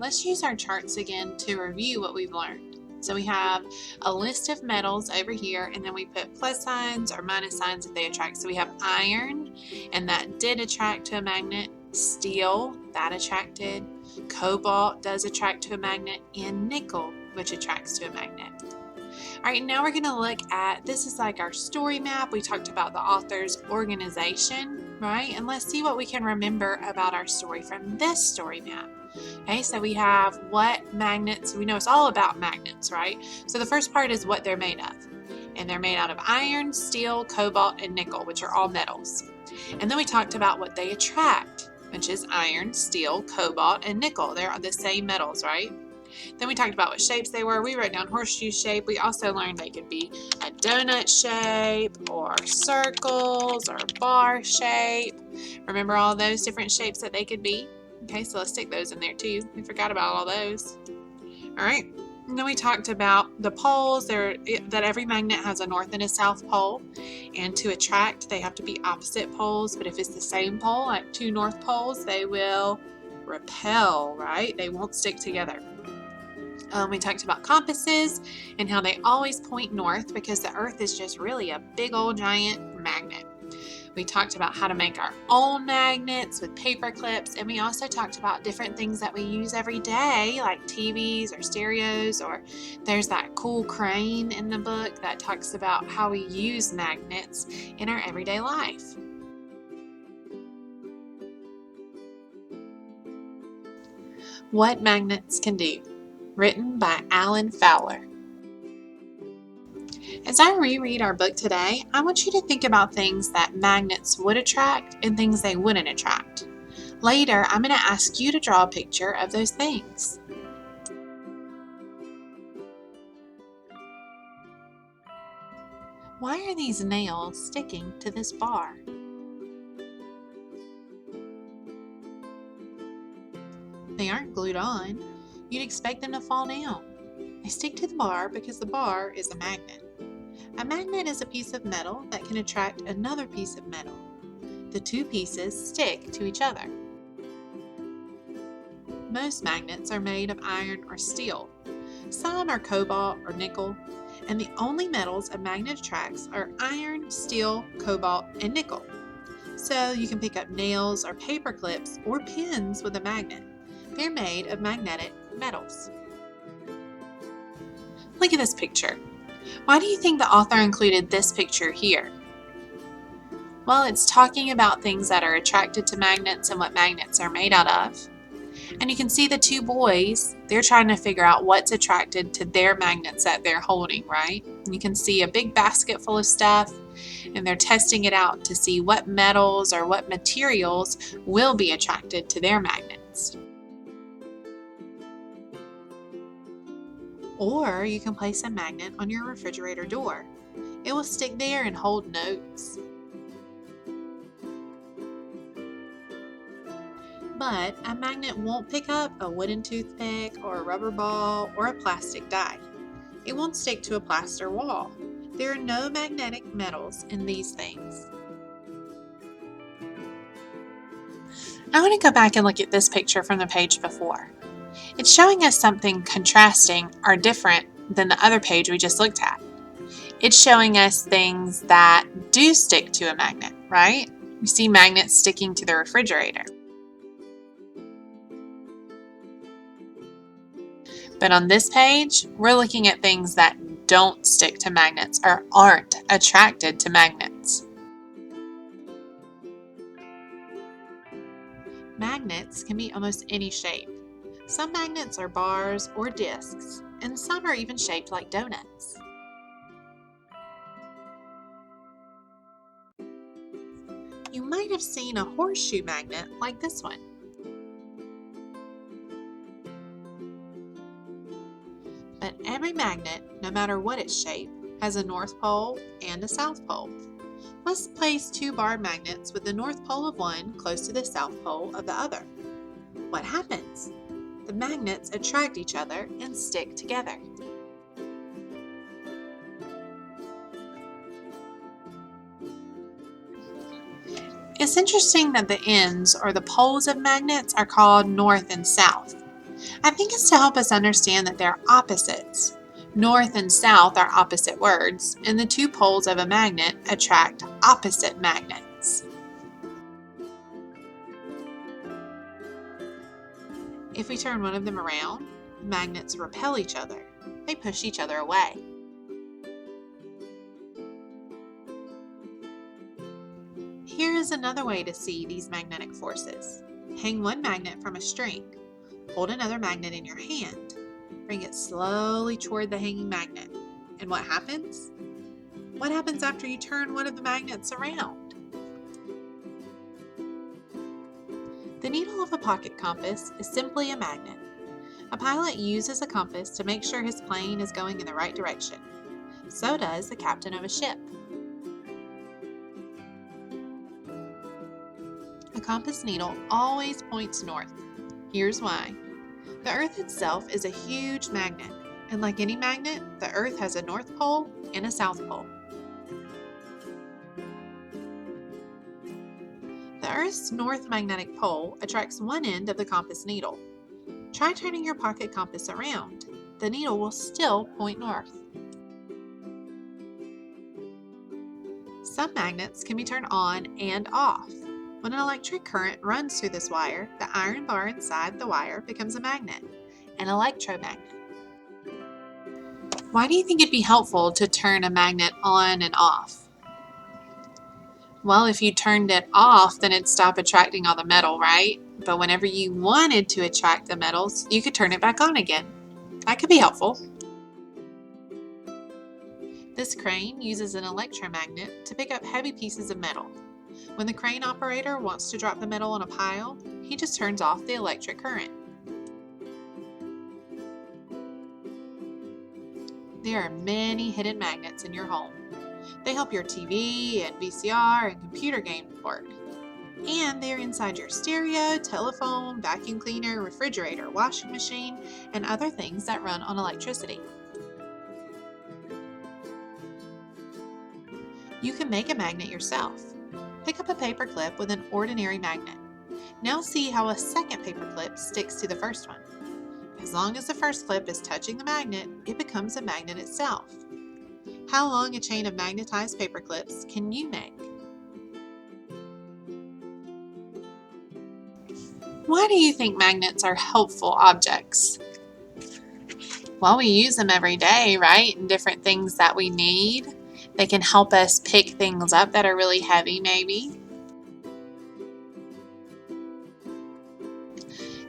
let's use our charts again to review what we've learned. So we have a list of metals over here, and then we put plus signs or minus signs if they attract. So we have iron, and that did attract to a magnet. Steel, that attracted. Cobalt does attract to a magnet, and nickel, which attracts to a magnet. All right, now we're going to look at, this is like our story map. We talked about the author's organization, right? And let's see what we can remember about our story from this story map. Okay, so we have what magnets, we know it's all about magnets, right? So the first part is what they're made of. And they're made out of iron, steel, cobalt, and nickel, which are all metals. And then we talked about what they attract, which is iron, steel, cobalt, and nickel. They're the same metals, right? Then we talked about what shapes they were. We wrote down horseshoe shape. We also learned they could be a donut shape or circles or bar shape. Remember all those different shapes that they could be? Okay, so let's stick those in there too. We forgot about all those. All right. And then we talked about the poles, that every magnet has a north and a south pole. And to attract, they have to be opposite poles. But if it's the same pole, like two north poles, they will repel, right? They won't stick together. We talked about compasses and how they always point north because the earth is just really a big old giant magnet. We talked about how to make our own magnets with paper clips, and we also talked about different things that we use every day, like TVs or stereos, or there's that cool crane in the book that talks about how we use magnets in our everyday life. What magnets can do. Written by Alan Fowler. As I reread our book today, I want you to think about things that magnets would attract and things they wouldn't attract. Later, I'm going to ask you to draw a picture of those things. Why are these nails sticking to this bar? They aren't glued on. You'd expect them to fall down. They stick to the bar because the bar is a magnet. A magnet is a piece of metal that can attract another piece of metal. The two pieces stick to each other. Most magnets are made of iron or steel. Some are cobalt or nickel, and the only metals a magnet attracts are iron, steel, cobalt, and nickel. So you can pick up nails or paper clips or pins with a magnet. They're made of magnetic metals. Look at this picture. Why do you think the author included this picture here? Well, it's talking about things that are attracted to magnets and what magnets are made out of. And you can see the two boys, they're trying to figure out what's attracted to their magnets that they're holding, right? And you can see a big basket full of stuff, and they're testing it out to see what metals or what materials will be attracted to their magnets. Or you can place a magnet on your refrigerator door. It will stick there and hold notes. But a magnet won't pick up a wooden toothpick or a rubber ball or a plastic die. It won't stick to a plaster wall. There are no magnetic metals in these things. I want to go back and look at this picture from the page before. It's showing us something contrasting or different than the other page we just looked at. It's showing us things that do stick to a magnet, right? We see magnets sticking to the refrigerator. But on this page, we're looking at things that don't stick to magnets or aren't attracted to magnets. Magnets can be almost any shape. Some magnets are bars or discs, and some are even shaped like donuts. You might have seen a horseshoe magnet like this one. But every magnet, no matter what its shape, has a north pole and a south pole. Let's place two bar magnets with the north pole of one close to the south pole of the other. What happens? The magnets attract each other and stick together. It's interesting that the ends or the poles of magnets are called north and south. I think it's to help us understand that they're opposites. North and south are opposite words, and the two poles of a magnet attract opposite magnets. If we turn one of them around, magnets repel each other. They push each other away. Here is another way to see these magnetic forces. Hang one magnet from a string. Hold another magnet in your hand. Bring it slowly toward the hanging magnet. And what happens? What happens after you turn one of the magnets around? The needle of a pocket compass is simply a magnet. A pilot uses a compass to make sure his plane is going in the right direction. So does the captain of a ship. A compass needle always points north. Here's why. The Earth itself is a huge magnet, and like any magnet, the Earth has a north pole and a south pole. The Earth's north magnetic pole attracts one end of the compass needle. Try turning your pocket compass around. The needle will still point north. Some magnets can be turned on and off. When an electric current runs through this wire, the iron bar inside the wire becomes a magnet, an electromagnet. Why do you think it'd be helpful to turn a magnet on and off? Well, if you turned it off, then it'd stop attracting all the metal, right? But whenever you wanted to attract the metals, you could turn it back on again. That could be helpful. This crane uses an electromagnet to pick up heavy pieces of metal. When the crane operator wants to drop the metal on a pile, he just turns off the electric current. There are many hidden magnets in your home. They help your TV and VCR and computer game work. And they're inside your stereo, telephone, vacuum cleaner, refrigerator, washing machine, and other things that run on electricity. You can make a magnet yourself. Pick up a paper clip with an ordinary magnet. Now see how a second paper clip sticks to the first one. As long as the first clip is touching the magnet, it becomes a magnet itself. How long a chain of magnetized paper clips can you make? Why do you think magnets are helpful objects? Well, we use them every day, right? And different things that we need. They can help us pick things up that are really heavy, maybe.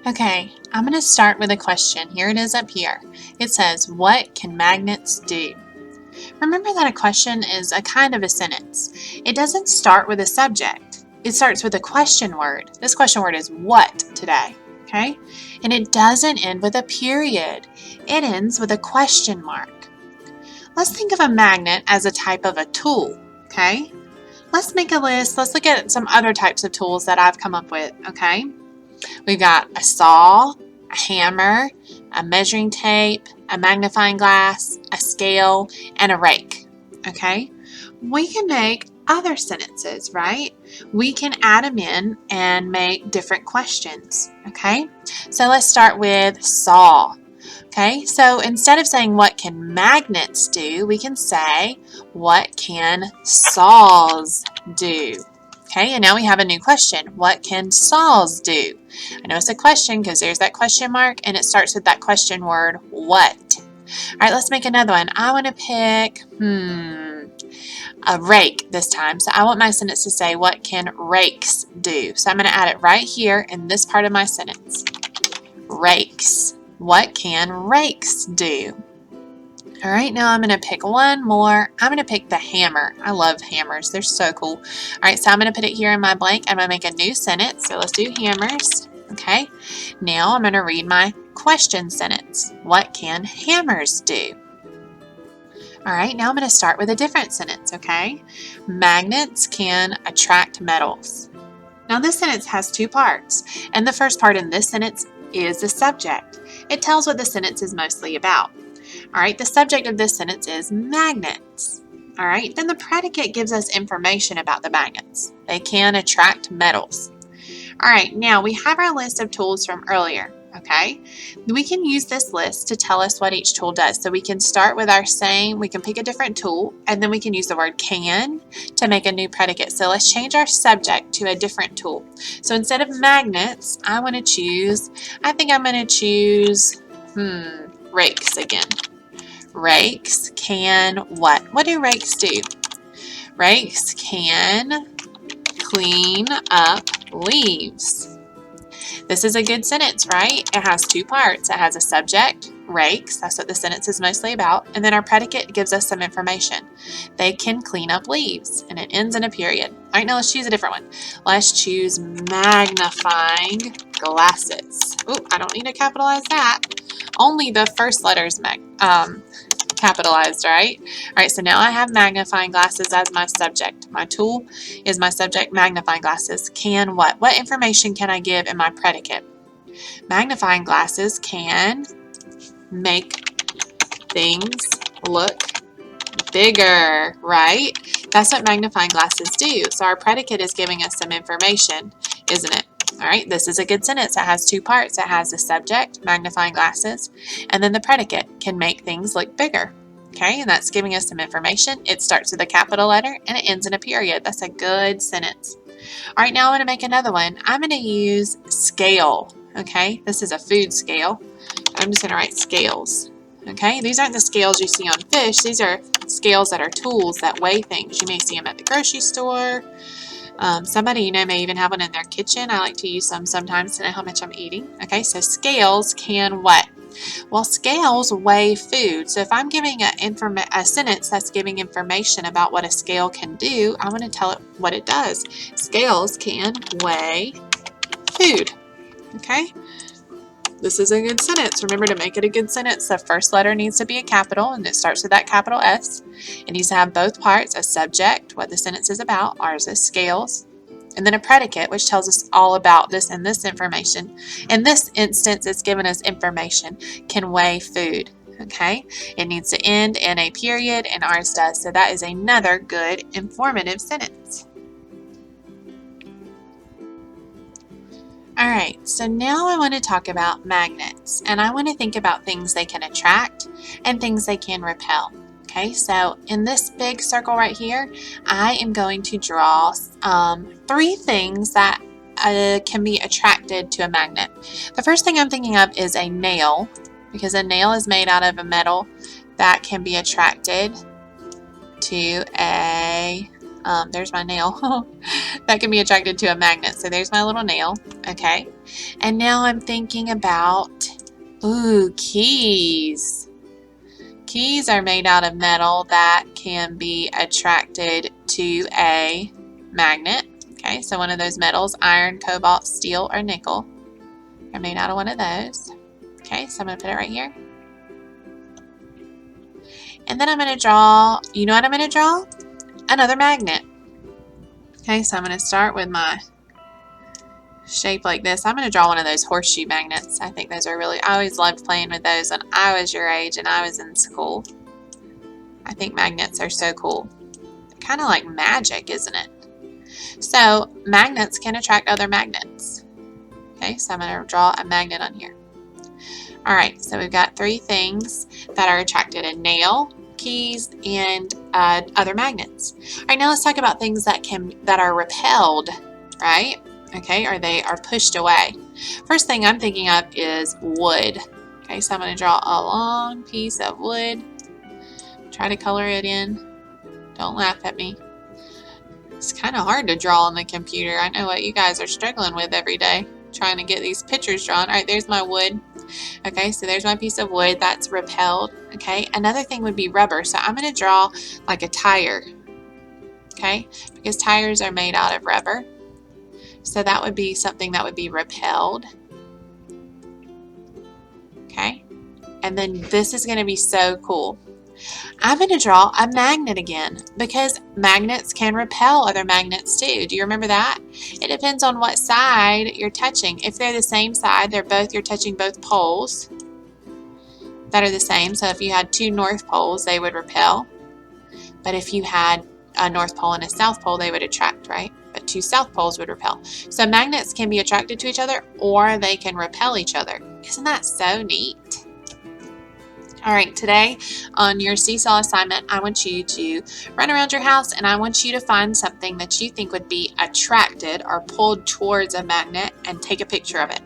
Okay, I'm going to start with a question. Here it is up here. It says, what can magnets do? Remember that a question is a kind of a sentence. It doesn't start with a subject. It starts with a question word. This question word is what today, okay? And it doesn't end with a period. It ends with a question mark. Let's think of a magnet as a type of a tool, okay? Let's make a list. Let's look at some other types of tools that I've come up with, okay? We've got a saw, a hammer, a measuring tape, a magnifying glass, a scale, and a rake, okay? We can make other sentences, right? We can add them in and make different questions, okay? So let's start with saw. Okay, so instead of saying what can magnets do, we can say what can saws do? Okay, and now we have a new question. What can saws do? I know it's a question because there's that question mark and it starts with that question word, what? All right, let's make another one. I want to pick, a rake this time. So I want my sentence to say, what can rakes do? So I'm going to add it right here in this part of my sentence. Rakes. What can rakes do? All right, now I'm going to pick one more. I'm going to pick the hammer. I love hammers. They're so cool. All right, so I'm going to put it here in my blank. I'm going to make a new sentence. So let's do hammers. Okay, now I'm going to read my question sentence. What can hammers do? All right, now I'm going to start with a different sentence, okay? Magnets can attract metals. Now this sentence has two parts, and the first part in this sentence is the subject. It tells what the sentence is mostly about. All right, the subject of this sentence is magnets. All right, then the predicate gives us information about the magnets. They can attract metals. All right, now we have our list of tools from earlier. Okay, we can use this list to tell us what each tool does. So we can start with we can pick a different tool, and then we can use the word can to make a new predicate. So let's change our subject to a different tool. So instead of magnets, I think I'm going to choose rakes again. Rakes can what? What do rakes do? Rakes can clean up leaves. This is a good sentence, right? It has two parts. It has a subject, rakes, that's what the sentence is mostly about, and then our predicate gives us some information. They can clean up leaves, and it ends in a period. All right, now let's choose a different one. Let's choose magnifying glasses. Oh, I don't need to capitalize that. Only the first letter is capitalized, right? All right, so now I have magnifying glasses as my subject. My tool is my subject, magnifying glasses. Can what? What information can I give in my predicate? Magnifying glasses can make things look bigger, right? That's what magnifying glasses do. So our predicate is giving us some information, isn't it? All right, this is a good sentence. It has two parts. It has the subject, magnifying glasses, and then the predicate, can make things look bigger. Okay, and that's giving us some information. It starts with a capital letter and it ends in a period. That's a good sentence. All right, now I'm going to make another one. I'm going to use scale. Okay, this is a food scale. I'm just going to write scales. Okay, these aren't the scales you see on fish. These are scales that are tools that weigh things. You may see them at the grocery store. Somebody you know may even have one in their kitchen. I like to use some sometimes to know how much I'm eating. Okay, so scales can what? Well, scales weigh food. So if I'm giving a sentence that's giving information about what a scale can do, I'm going to tell it what it does. Scales can weigh food. Okay, this is a good sentence. Remember, to make it a good sentence, the first letter needs to be a capital, and it starts with that capital S. It needs to have both parts, a subject, what the sentence is about, ours is scales, and then a predicate, which tells us all about this and this information. In this instance, it's given us information, can weigh food. Okay, it needs to end in a period, and ours does. So that is another good informative sentence. All right, so now I want to talk about magnets, and I want to think about things they can attract and things they can repel. Okay, so in this big circle right here, I am going to draw 3 things that can be attracted to a magnet. The first thing I'm thinking of is a nail, because a nail is made out of a metal that can be attracted to a there's my nail that can be attracted to a magnet. So there's my little nail. Okay, and now I'm thinking about keys. Keys are made out of metal that can be attracted to a magnet. Okay, so one of those metals, iron, cobalt, steel, or nickel, are made out of one of those. Okay, so I'm going to put it right here. And then I'm going to draw, you know what I'm going to draw? Another magnet. Okay, so I'm going to start with my shape like this. I'm going to draw one of those horseshoe magnets. I think those are I always loved playing with those when I was your age and I was in school. I think magnets are so cool. They're kind of like magic, isn't it? So magnets can attract other magnets. Okay, so I'm going to draw a magnet on here. All right, so we've got 3 things that are attracted: a nail, keys, and other magnets. All right, now let's talk about things that are repelled, right? Okay, or they are pushed away. First thing I'm thinking of is wood. Okay, so I'm going to draw a long piece of wood. Try to color it in. Don't laugh at me. It's kind of hard to draw on the computer. I know what you guys are struggling with every day, trying to get these pictures drawn. All right, there's my wood. Okay, so there's my piece of wood that's repelled. Okay, another thing would be rubber. So I'm going to draw like a tire. Okay, because tires are made out of rubber. So that would be something that would be repelled. Okay, and then this is going to be so cool. I'm going to draw a magnet again, because magnets can repel other magnets too. Do you remember that? It depends on what side you're touching. If they're the same side, you're touching both poles that are the same. So if you had 2 north poles, they would repel. But if you had a north pole and a south pole, they would attract, right? But 2 south poles would repel. So magnets can be attracted to each other, or they can repel each other. Isn't that so neat? All right, today on your seesaw assignment, I want you to run around your house and I want you to find something that you think would be attracted or pulled towards a magnet and take a picture of it.